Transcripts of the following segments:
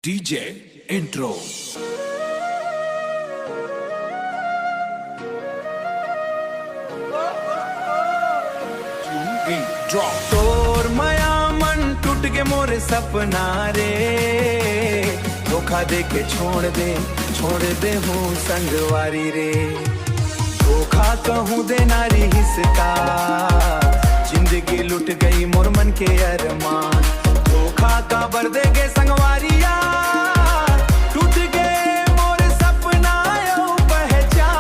DJ intro. Drop. तोर माया मन टूट के मोर सपना रे, धोखा दे के छोड़ दे हूँ संगवारी रे। धोखा कहूँ दे नारी हिसका, जिंदगी लुट गई मोर मन के अरमान। धोखा का बर दे के संगवारिया, टूट गए मोर सपना यो पहचान।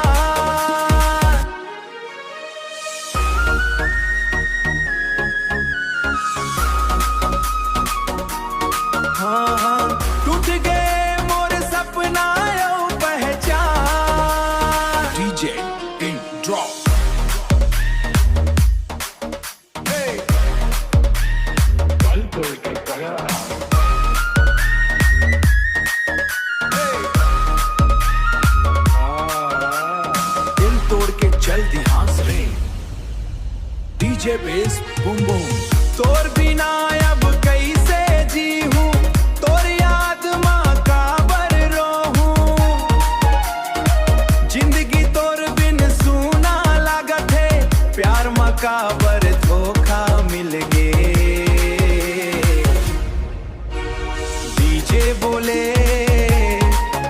हाँ, टूट गए मोर सपना यो पहचान। DJ in drop. दिल तोड़ के चल दी हंस रे, DJ bass boom boom. तोर बिना अब कैसे जी हूँ, तोर याद माँ का बर रोहूं। जिंदगी तोर बिन सूना लागत है, प्यार माँ का बर धोखा मिल गे। डीजे बोले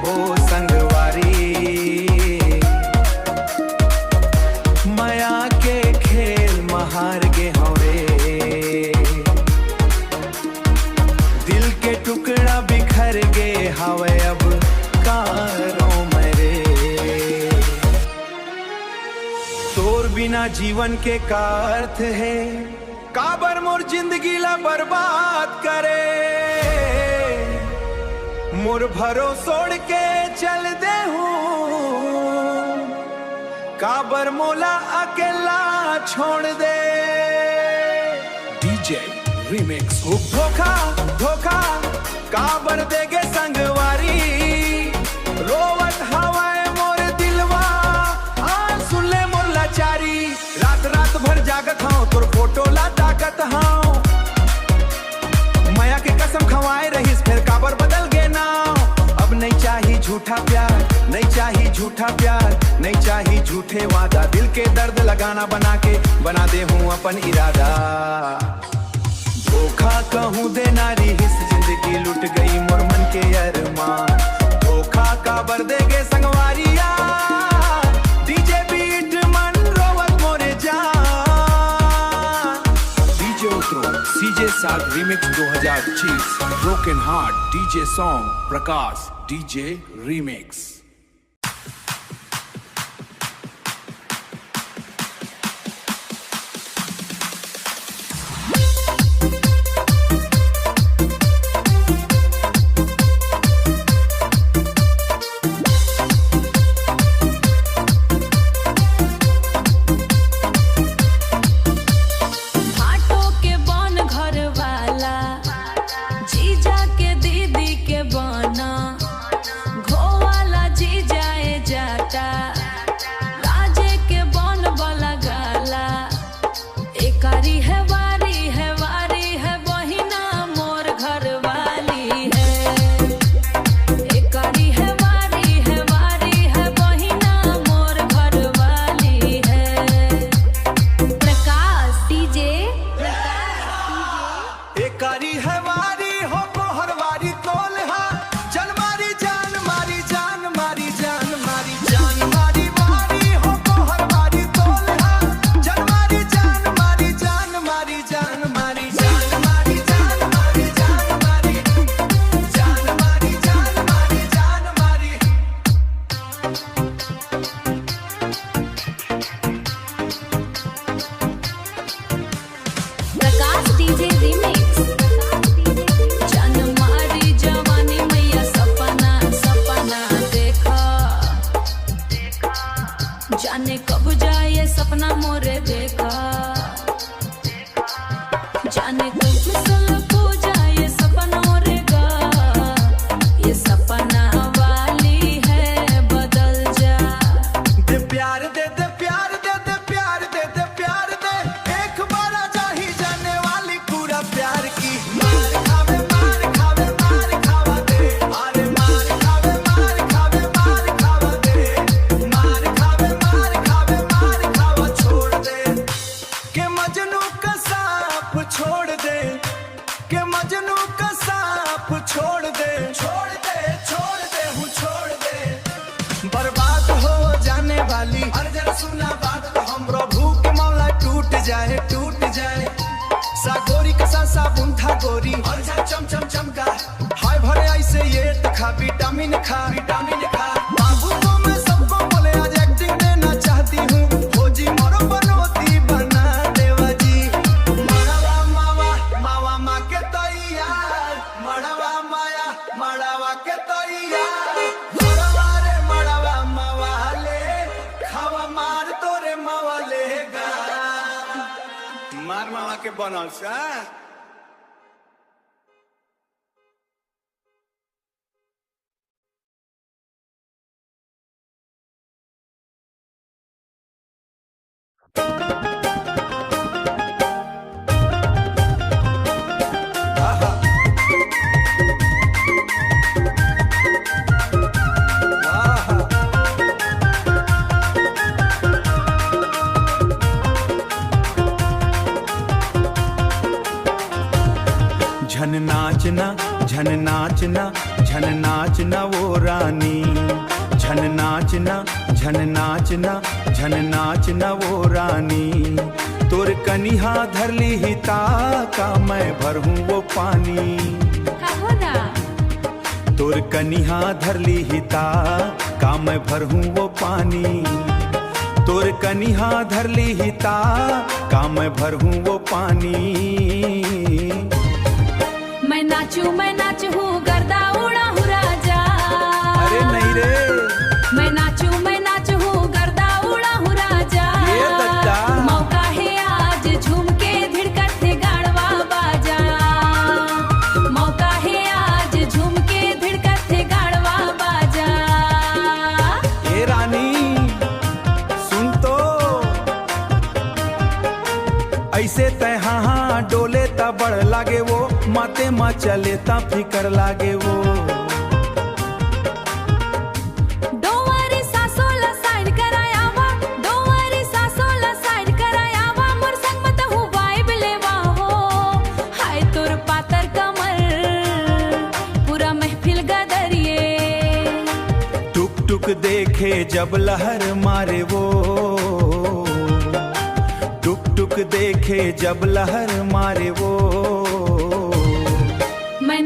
ओ संगवारी, माया के खेल महार गे हवे। दिल के टुकड़ा बिखर गे हवे, अब कारों मेरे। तोर बिना जीवन के का अर्थ है, काबर मोर जिंदगी ला बर्बाद करे। मोर भरोसोड़ के चल दे हूँ, काबर मोला अकेला छोड़ दे। DJ remix. धोखा काबर देगे संगवारी, रोवत हवाए मोर दिलवा, सुन ले मोर लाचारी। रात भर जागत हूँ, तोर फोटो ला ताकत हूँ। माया के कसम खवाए रहीस, फिर काबर बदल गे नाव। अब नहीं चाहिए झूठा प्यार, नहीं चाहिए झूठा प्यार, नहीं चाहिए झूठे वादा। दिल के दर्द लगाना बना दे हूँ अपन इरादा। धोखा कहूँ दे नारी हिस, जिंदगी लुट गई मोर मन के अरमान। धोखा का बर देगे संगवारिया, डीजे बीट मन रोवत मोरे जान। DJ outro. CJ Sag remix 2025. Broken Heart DJ song. Prakash DJ remix. भाटो के बन घर वाला, जीजा के दीदी के बना, घोवाला ऐसे ये तो खा विटामिन खा बाबू को मैं सबको बोले आज एक्टिंग देना चाहती हूँ हो जी मोरो बनोती बना देवा जी मड़वा मावा मावा माँ के तैयार मड़वा माया मड़वा के तैयार मड़वा रे मड़वा मावा ले खावा मार तोरे मावा लेगा मार मावा के बनल सा झन नाचना वो रानी झन नाचना वो रानी तोर कनिहा धरली हिता का मैं भरहूँ वो पानी कहो ना तोर कनिहा धरली हिता का मैं भरहूँ वो पानी तोर कनिहा धरली हिता का मैं भरहूँ वो पानी मैं नाचू गर्दा उड़ा हूँ राजा अरे नहीं रे मैं नाचू गर्दा उड़ा हूँ राजा ये दद्दा मौका है आज झूम के धिड़कत थे गाड़वा बाजा मौका है आज झूम के धिड़कत थे गाड़वा बाजा ए रानी सुन तो ऐसे तहाँ डोले ता बड़ लागे वो माते माँ चले ता फिकर लागे वो डोवारी सासोला साइड करायावा डोवारी सासोला साइड करायावा मोर संग मत हूँ वाइब लेवा हो हाय तोर पातर कमर पूरा महफिल गदरिए टुक टुक देखे जब लहर मारे वो टुक टुक देखे जब लहर मारे वो मैं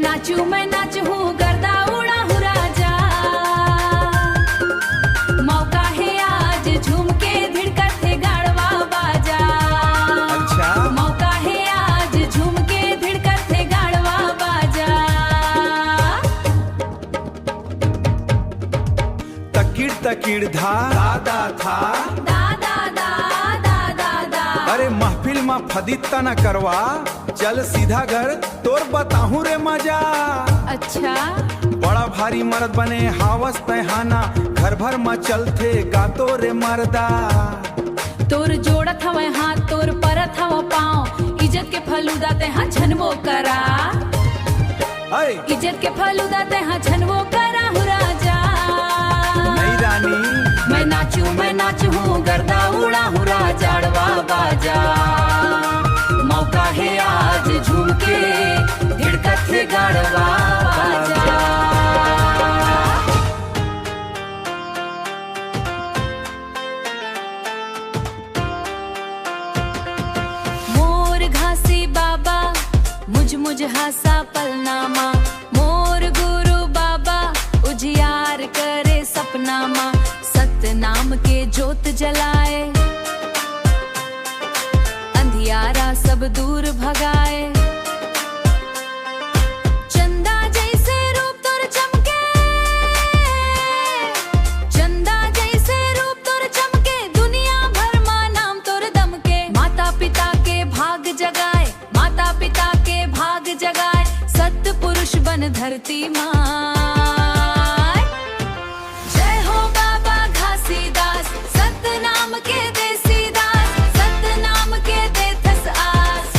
नाचू गर्दा उड़ा हूँ राजा मौका है आज झूम के धिड़कत थे गाड़वा बाजा अच्छा मौका है आज झूम के धिड़कत थे गाड़वा बाजा तकीड़ धा दादा था दादा दादा अरे महफिल में फदिता न करवा चल सीधा घर तोर बताहूँ रे मजा अच्छा बड़ा भारी मर्द बने हावस तहाना घर भर में चलते गातो रे मर्दा तोर जोड़त हवे हाथ तोर परत हवा पाँव इज्जत के फलूदा ते हाँ छनवो करा अरे इज्जत के फलूदा ते हाँ छनवो करा हूँ राजा नहीं रानी मैं नाचू हूँ गर्दा उड़ा हूँ राजाड़वा बाजा मौका है आज झूम के धिड़कत थे गाड़वा बाजा मोर घासी बाबा मुझ हासा पलनामा मोर गुरु बाबा उजियार करे सपनामा सत्य नाम के जोत जलाए अंधियारा सब दूर भगाए चंदा जैसे रूप तोर चमके चंदा जैसे रूप तोर चमके दुनिया भर मा नाम तोर दमके माता पिता के भाग जगाए माता पिता के भाग जगाए सत्य पुरुष बन धरती माँ जय हो बाबा घासीदास सत्य नाम के देसी दास सत्य नाम के देथस आस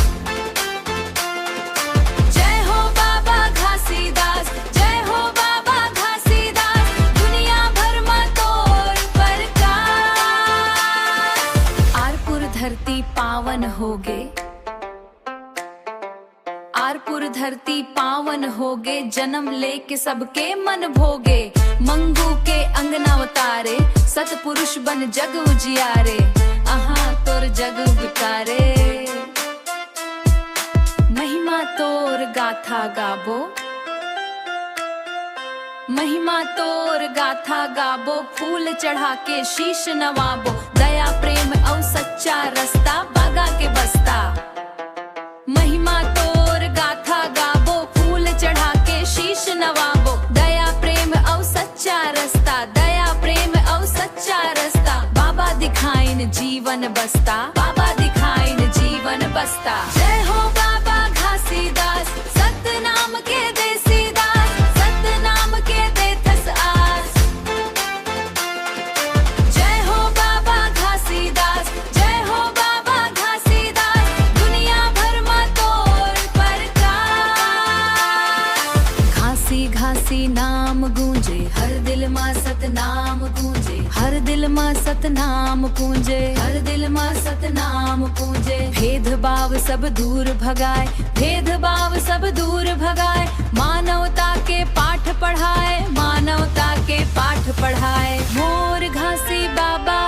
जय हो बाबा घासीदास जय हो बाबा घासीदास दुनिया भर में तोर प्रकाश आरपुर धरती पावन होगे आरपुर धरती पावन होगे जन्म लेके सबके मन भोगे मंगू के अंगना उतारे सतपुरुष बन जग उजियारे आहा तोर जग बिकारे महिमा तोर गाथा गाबो महिमा तोर गाथा गाबो, फूल चढ़ा के शीश नवाबो, दया प्रेम और सच्चा रास्ता बागा के बस्ता। महिमा तोर गाथा गाबो, फूल चढ़ा के शीश नवाबो, दया प्रेम और सच्चा रास्ता, दया प्रेम और सच्चा रास्ता। बाबा दिखाइन जीवन बस्ता, बाबा दिखाइन जीवन बस्ता। जय हो बाबा घासीदास, सतनाम के देसी दास, सतनाम के देथस आस। जय हो बाबा घासीदास, जय हो बाबा घासीदास, दुनिया भर में तोर प्रकाश। घासी घासी नाम गूंजे, हर दिल में सतनाम गूंजे, हर दिल में सतनाम गूंजे, हर दिल में सतनाम गूंजे। भेदभाव सब दूर भगाए, भेदभाव सब दूर भगाए, मानवता के पाठ पढ़ाए, मानवता के पाठ पढ़ाए। मोर घासी बाबा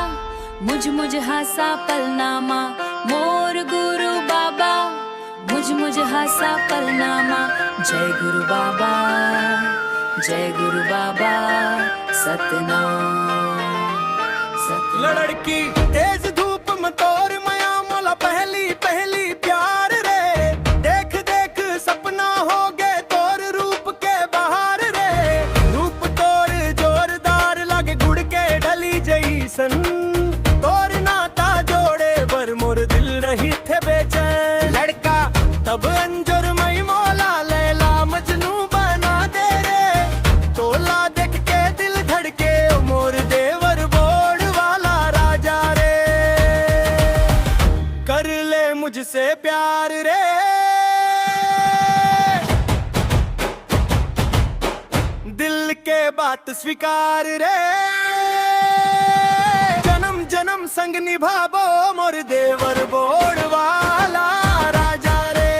मुझ हासा पलनामा, मोर गुरु बाबा मुझ हासा पलनामा। जय गुरु बाबा, जय गुरु बाबा, सतनाम सतनाम। लड़की तेज धूप में तोर माया मोला पहली पहली प्यार रे। देख देख सपना हो गए तोर रूप के बहार रे। रूप तोर जोरदार लगे गुड़ के ढली जैसन, तोर नाता जोड़े बर मोर दिल रही थे बेचैन। लड़का तब अंजर मई मोला लैला मजनू बना दे रे। तोला देख के दिल धड़के मोर देवर बोर्ड वाला राजा रे। कर ले मुझसे प्यार रे। दिल के बात स्वीकार रे। जन्म जन्म संग निभाबो मोर देवर बोर्ड वाला राजा रे।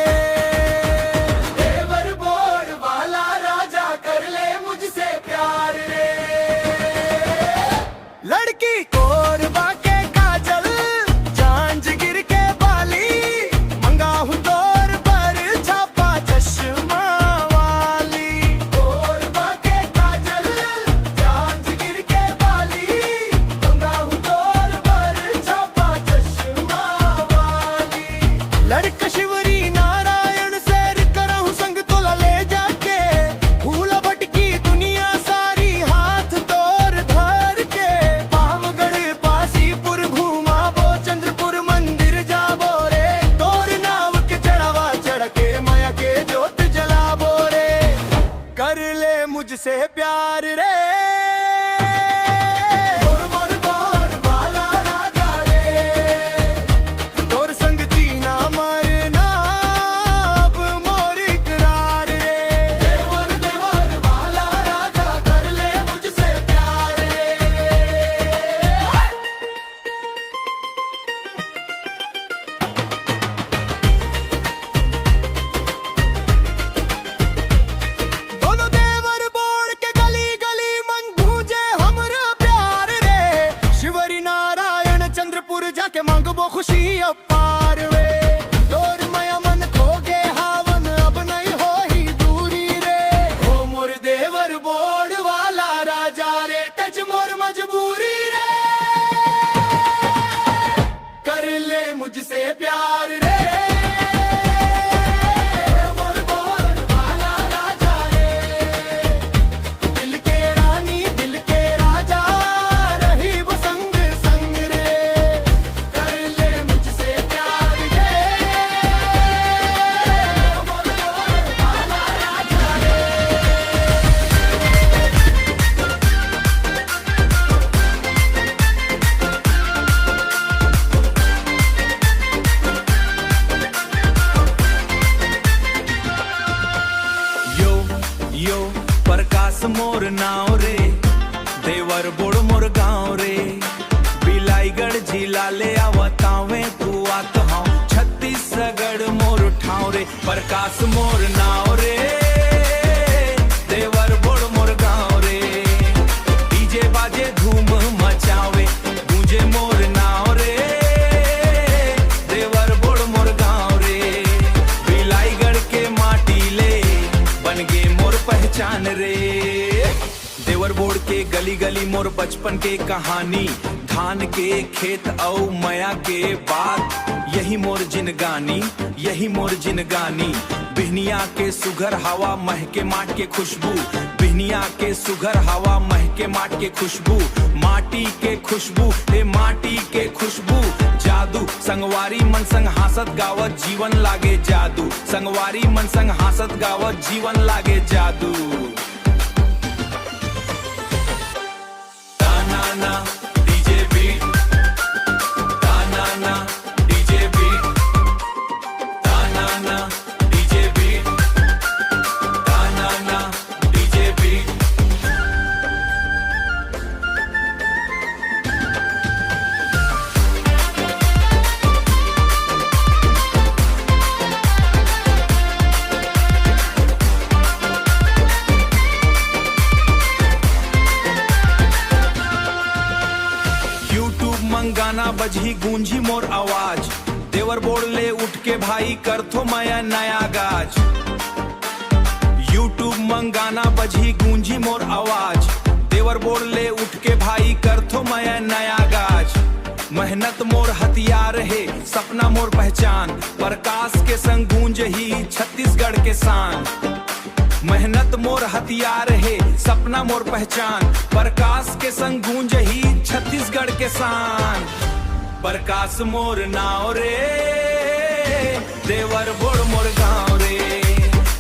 देवर बोर्ड वाला राजा कर ले मुझसे प्यार रे। लड़की कोरबा के काजल, जांजगीर के बाली, मंगा हूँ तोर पर छापा चश्मा वाली। कोरबा के काजल, जांजगीर के बाली, मंगा हूँ तोर पर छापा चश्मा वाली। लड़का शिवरी नारायण सैर करहूँ संग तोला ले जाके। फूला भटकी दुनिया सारी हाथ तोर धर के। पावगढ़ पासीपुर घूमा वो चंद्रपुर मंदिर जाबो रे। तोर नाव के चढ़ावा चढ़ के माया के जोत जलाबो रे। कर ले मुझसे प्यार रे। मोर मोर मोर वाला राजा रे। तोर संग जीना मरना अब मोर इकरार रे। देवर देवर वाला राजा कर ले मुझसे प्यार रे। दोनों देवर बोर्ड के गली गली मन गूंजे हमरा प्यार रे। शिवरी नारायण चंद्रपुर जाके मांगबो खुशी अपार वे। तोर माया मन खो गे हावन अब नहीं हो ही दूरी रे। ओ मोर देवर बोर्ड वाला राजा रे, टच मोर मजबूरी रे। कर ले मुझसे प्यार रे। मोर बोर्ड वाला राजा रे। दिल के रानी दिल के राजा, रही वो संग संग रे। कर ले मुझसे प्यार रे। मोर बोर्ड वाला राजा रे। यो यो प्रकाश मोर नाव रे। देवर बोड़ मोर गाँव रे। बिलाईगढ़ जिला ले आवतावे तू आत हूँ। छत्तीसगढ़ मोर ठाव रे। प्रकाश मोर नाव रे। देवर बोड़ मोर गाँव रे। डीजे बाजे धूम मचावे, गूंजे मोर नाव रे। देवर बोड़ मोर गाँव रे। बिलाईगढ़ के माटी ले बन गे मोर पहचान रे। देवर बोर्ड के गली गली मोर बचपन के कहानी, धान के खेत औ मया के बात, यही मोर जिनगानी, यही मोर जिनगानी। बिहनिया के सुघर हवा महके माट के खुशबू, बिहनिया के सुघर हवा महके माट के खुशबू, माटी के खुशबू हे माटी के खुशबू। जादू संगवारी मन संग हासत गावत जीवन लागे जादू, संगवारी मन संग हासत गावत जीवन लागे जादू। तानाना डीजे बीट, तानाना डीजे बीट, तानाना डीजे बीट, तानाना डीजे बीट। यूट्यूब मंगाना बजही गूंजी मोर आवाज, देवर बोर्ड ले उठ के भाई कर थो माया नया गाज। यूट्यूब मंगाना बजही गूंजी मोर आवाज, देवर बोर्ड ले उठ के भाई कर थो माया नया गाज। मेहनत मोर हथियार है सपना मोर पहचान, प्रकाश के संग गूंज ही छत्तीसगढ़ के शान। मेहनत मोर हथियार है सपना मोर पहचान, प्रकाश के संग गूंज ही छत्तीसगढ़ के शान। प्रकाश मोर नाव रे, देवर बोर्ड मोर गाँव रे,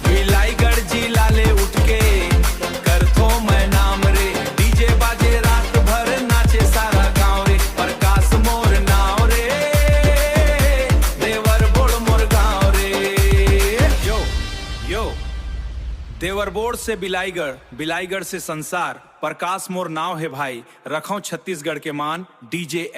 बिलाईगढ़ जिला ले उठ के कर थो मैं नाम रे। डीजे बाजे रात भर नाचे सारा गाँव रे, प्रकाश मोर नाव रे, देवर बोर्ड मोर गाँव रे। यो यो देवर बोर्ड से बिलाईगढ़, बिलाईगढ़ से संसार, प्रकाश मोर नाव है भाई, रखो छत्तीसगढ़ के मान। डीजे